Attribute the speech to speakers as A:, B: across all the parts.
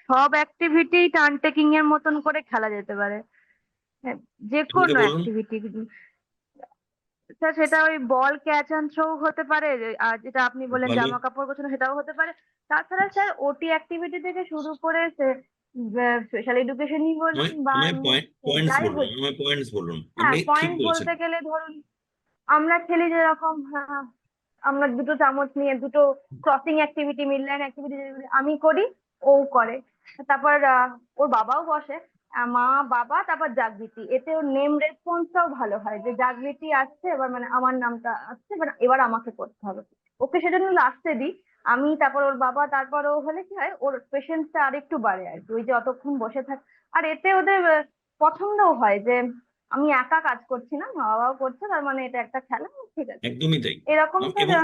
A: সব activity turn taking এর মতন করে খেলা যেতে পারে। হ্যাঁ, যে
B: আমাকে
A: কোনো
B: বলুন।
A: অ্যাক্টিভিটি। স্যার সেটা ওই বল ক্যাচ অ্যান্ড থ্রো হতে পারে, আর যেটা আপনি
B: খুব
A: বললেন
B: ভালো।
A: জামা কাপড় গোছানো সেটাও হতে পারে। তাছাড়া স্যার ওটি অ্যাক্টিভিটি থেকে শুরু করে স্পেশাল এডুকেশনই বলুন
B: আমায়
A: বা
B: আমায় পয়েন্টস
A: যাই
B: বলুন,
A: বলুন।
B: আমায় পয়েন্টস বলুন,
A: হ্যাঁ,
B: আপনি ঠিক
A: পয়েন্ট
B: বলছেন।
A: বলতে গেলে ধরুন আমরা খেলি যেরকম, আমরা দুটো চামচ নিয়ে দুটো ক্রসিং অ্যাক্টিভিটি, মিডলাইন অ্যাক্টিভিটি আমি করি, ও করে। তারপর ওর বাবাও বসে, মা বাবা তারপর জাগৃতি, এতে ওর নেম রেসপন্সটাও ভালো হয় যে জাগৃতি আসছে এবার, মানে আমার নামটা আসছে এবার, এবার আমাকে করতে হবে। ওকে সেজন্য লাস্টে দিই আমি, তারপর ওর বাবা, তারপর ও হলে কি হয় ওর পেশেন্সটা আর একটু বাড়ে আর কি, ওই যে অতক্ষণ বসে থাক। আর এতে ওদের পছন্দও হয় যে আমি একা কাজ করছি না, মা বাবাও করছে, তার মানে এটা একটা খেলা, ঠিক আছে।
B: একদমই তাই।
A: এরকম স্যার,
B: এবং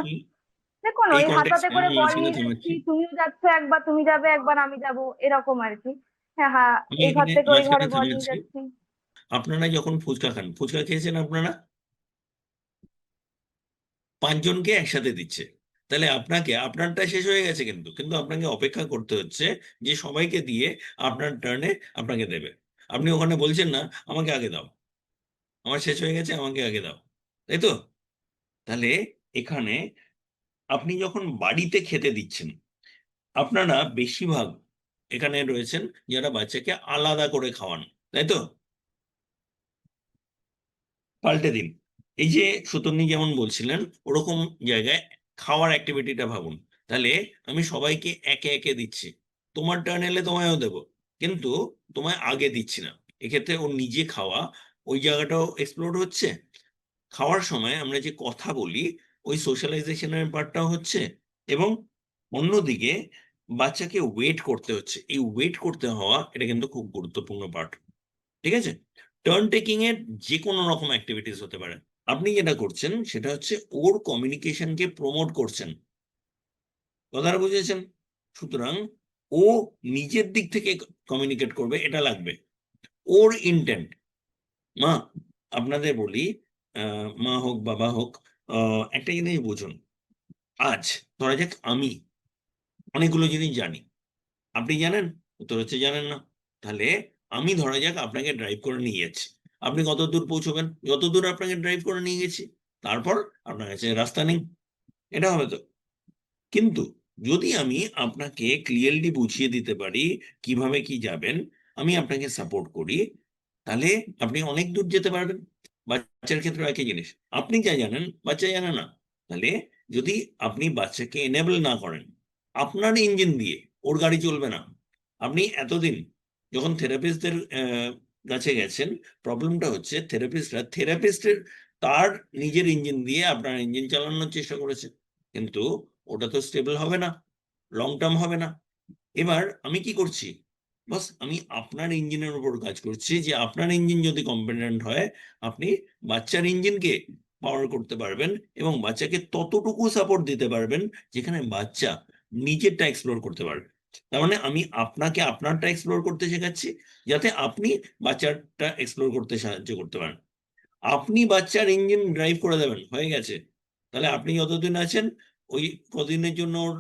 A: দেখুন
B: এই
A: ওই হাতাতে
B: কন্টেক্সটে
A: করে
B: আমি
A: বল
B: মাঝখানে
A: নিয়ে যাচ্ছি,
B: থামাচ্ছি।
A: তুমিও যাচ্ছ একবার, তুমি যাবে একবার, আমি যাব, এরকম আর কি। হ্যাঁ হ্যাঁ,
B: আমি
A: এই ঘর
B: এখানে
A: থেকে ওই ঘরে
B: মাঝখানে
A: বল নিয়ে
B: থামাচ্ছি।
A: যাচ্ছি।
B: আপনারা যখন ফুচকা খান, ফুচকা খেয়েছেন আপনারা, পাঁচজনকে একসাথে দিচ্ছে, তাহলে আপনাকে আপনারটা শেষ হয়ে গেছে, কিন্তু কিন্তু আপনাকে অপেক্ষা করতে হচ্ছে যে সবাইকে দিয়ে আপনার টার্নে আপনাকে দেবে। আপনি ওখানে বলছেন না আমাকে আগে দাও, আমার শেষ হয়ে গেছে, আমাকে আগে দাও, তাই তো? তাহলে এখানে আপনি যখন বাড়িতে খেতে দিচ্ছেন, আপনারা বেশিরভাগ এখানে রয়েছেন যারা বাচ্চাকে আলাদা করে খাওয়ান, তাই তো? পাল্টে দিন। এই যে সুতন্নি যেমন বলছিলেন, ওরকম জায়গায় খাওয়ার অ্যাক্টিভিটিটা ভাবুন। তাহলে আমি সবাইকে একে একে দিচ্ছি, তোমার টার্ন এলে তোমায়ও দেবো, কিন্তু তোমায় আগে দিচ্ছি না। এক্ষেত্রে ও নিজে খাওয়া, ওই জায়গাটাও এক্সপ্লোর হচ্ছে। খাওয়ার সময় আমরা যে কথা বলি, ওই সোশ্যালাইজেশনের পার্টটাও হচ্ছে। এবং অন্যদিকে বাচ্চাকে ওয়েট করতে হচ্ছে, এই ওয়েট করতে হওয়া এটা কিন্তু খুব গুরুত্বপূর্ণ পার্ট। ঠিক আছে? টার্ন টেকিং এর যে কোনো রকম অ্যাক্টিভিটিস হতে পারে। আপনি যেটা করছেন সেটা হচ্ছে ওর কমিউনিকেশনকে প্রমোট করছেন, কথাটা বুঝেছেন? সুতরাং ও নিজের দিক থেকে কমিউনিকেট করবে, এটা লাগবে। ওর ইন্টেন্ট, মা, আপনাদের বলি, মা হোক বাবা হোক, একটা জিনিস বুঝুন। আজ ধরা যাক আমি অনেকগুলো জিনিস জানি, আপনি জানেন, উত্তর হচ্ছে জানেন না। তাহলে আমি ধরা যাক আপনাকে ড্রাইভ করে নিয়ে যাচ্ছি, আপনি কত দূর পৌঁছবেন? যত দূর আপনাকে ড্রাইভ করে নিয়ে গেছি, তারপর আপনার কাছে রাস্তা নেই, এটা হবে তো? কিন্তু যদি আমি আপনাকে ক্লিয়ারলি বুঝিয়ে দিতে পারি কিভাবে কি যাবেন, আমি আপনাকে সাপোর্ট করি, তাহলে আপনি অনেক দূর যেতে পারবেন। বাচ্চার ক্ষেত্রে একই জিনিস, আপনি যা জানেন বাচ্চা জানে না। তাহলে যদি আপনি বাচ্চাকে এনেবল না করেন আপনার ইঞ্জিন দিয়ে, ওর গাড়ি চলবে না। আপনি এতদিন যখন থেরাপিস্টদের কাছে গেছেন, প্রবলেমটা হচ্ছে থেরাপিস্টের তার নিজের ইঞ্জিন দিয়ে আপনার ইঞ্জিন চালানোর চেষ্টা করেছে, কিন্তু ওটা তো স্টেবল হবে না, লং টার্ম হবে না। এবার আমি কি করছি? বাস আমি আপনার ইঞ্জিনের উপর কাজ করছি, যে আপনার ইঞ্জিন যদি কম্পিটেন্ট হয়, আপনি বাচ্চার ইঞ্জিনকে পাওয়ার করতে পারবেন এবং বাচ্চাকে ততটুকু সাপোর্ট দিতে পারবেন যেখানে বাচ্চা নিজেরটা এক্সপ্লোর করতে পারবে। তার মানে আমি আপনাকে আপনারটা এক্সপ্লোর করতে শেখাচ্ছি, যাতে আপনি বাচ্চারটা এক্সপ্লোর করতে সাহায্য করতে পারেন। আপনি বাচ্চার ইঞ্জিন ড্রাইভ করে দেবেন, হয়ে গেছে। তাহলে আপনি যতদিন আছেন, ওই কদিনের জন্য ওর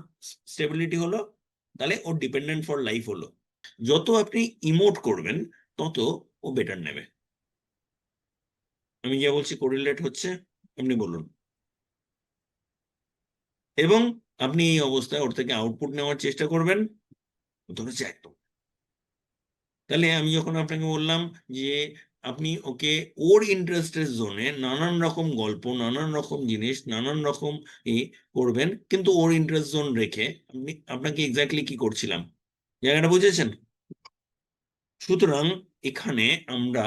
B: স্টেবিলিটি হলো, তাহলে ওর ডিপেন্ডেন্ট ফর লাইফ হলো। যত আপনি ইমোট করবেন, তত ও বেটার নেবে। আমি যা বলছি কোরিলেট হচ্ছে? আপনি বলুন। এবং আপনি এই অবস্থায় ওর থেকে আউটপুট নেওয়ার চেষ্টা করবেন, ধরেছে একদম। তাহলে আমি যখন আপনাকে বললাম যে আপনি ওকে ওর ইন্টারেস্টের জোনে নানান রকম গল্প, নানান রকম জিনিস, নানান রকম ই করবেন, কিন্তু ওর ইন্টারেস্ট জোন রেখে আপনাকে এক্স্যাক্টলি কি করছিলাম, জায়গাটা বুঝেছেন? সুতরাং এখানে আমরা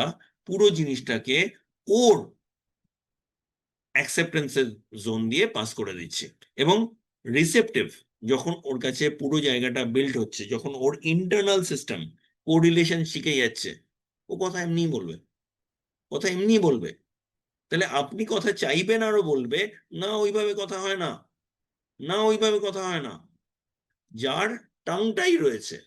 B: পুরো জিনিসটাকে ওর অ্যাকসেপ্টেন্সের জোন দিয়ে পাস করে দিচ্ছি। এবং রিসেপটিভ, যখন ওর কাছে পুরো জায়গাটা বিল্ড হচ্ছে, যখন ওর ইন্টারনাল সিস্টেম কোরিলেশন শিখে যাচ্ছে, ও কথা এমনিই বলবে, কথা এমনিই বলবে। তাহলে আপনি কথা চাইবেন আরো বলবে, না ওইভাবে কথা হয় না, না ওইভাবে কথা হয় না। যার টাংটাই রয়েছে,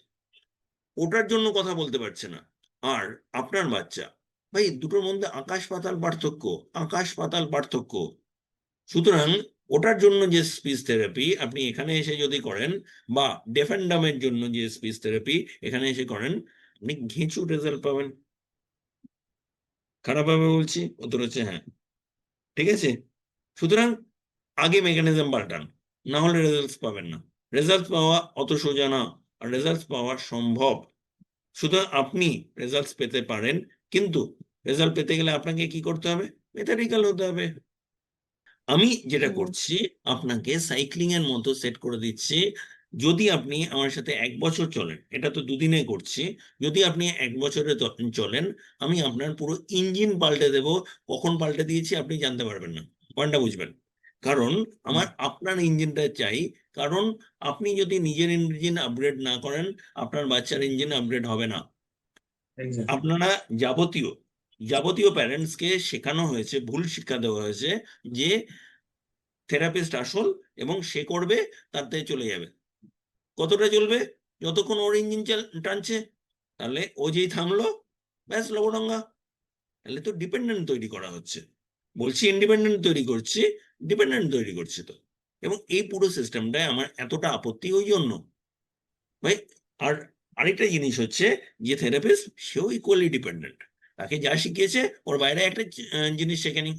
B: ওটার জন্য কথা বলতে পারছে না। আর আপনার বাচ্চা, ভাই দুটোর মধ্যে আকাশ পাতাল পার্থক্য, আকাশ পাতাল পার্থক্য। সুতরাং ওটার জন্য যে স্পিচ থেরাপি আপনি এখানে এসে যদি করেন, বা ডেফ অ্যান্ড ডামের জন্য যে স্পিচ থেরাপি এখানে এসে করেন, আপনি ঘেঁচু রেজাল্ট পাবেন। খারাপ ভাবে বলছি? উত্তর হচ্ছে হ্যাঁ। ঠিক আছে, সুতরাং আগে মেকানিজম পাল্টান, না হলে রেজাল্ট পাবেন না। রেজাল্ট পাওয়া অত সোজা না, আর রেজাল্ট পাওয়া সম্ভব। সুতরাং আপনি রেজাল্ট পেতে পারেন, কিন্তু রেজাল্ট পেতে গেলে আপনাকে কি করতে হবে? মেথাডিক্যাল হতে হবে। আমি যেটা
A: হুম।
B: করছি, আপনাকে সাইক্লিং এর মতো সেট করে দিচ্ছি। যদি আপনি আমার সাথে 1 বছর চলেন, এটা তো দুদিনে করছি, যদি আপনি 1 বছরে চলেন, আমি আপনার পুরো ইঞ্জিন পাল্টে দেব। কখন পাল্টে দিয়েছি আপনি জানতে পারবেন না, পয়েন্টটা বুঝবেন। কারণ আমার আপনার ইঞ্জিনটা চাই। কারণ আপনি যদি নিজের ইঞ্জিন আপগ্রেড না করেন, আপনার বাচ্চার ইঞ্জিন আপগ্রেড হবে না। আপনারা যাবতীয় যাবতীয় প্যারেন্টসকে শেখানো হয়েছে, ভুল শিক্ষা দেওয়া হয়েছে যে থেরাপিস্ট আসল এবং সে করবে, তাতে চলে যাবে। কতটা চলবে? যতক্ষণ ওর ইঞ্জিন টানছে। তাহলে ও যেই থামলো, ব্যাস লবডঙ্গা। তাহলে তো ডিপেন্ডেন্ট তৈরি করা হচ্ছে। বলছি ইন্ডিপেন্ডেন্ট তৈরি করছি, ডিপেন্ডেন্ট তৈরি করছি তো। এবং এই পুরো সিস্টেমটায় আমার এতটা আপত্তি ওই জন্য ভাই। আর আরেকটা জিনিস হচ্ছে, যে থেরাপিস্ট সেও ইকুয়ালি ডিপেন্ডেন্ট। তাকে যা শিখিয়েছে ওর বাইরে একটা জিনিস শেখেনি।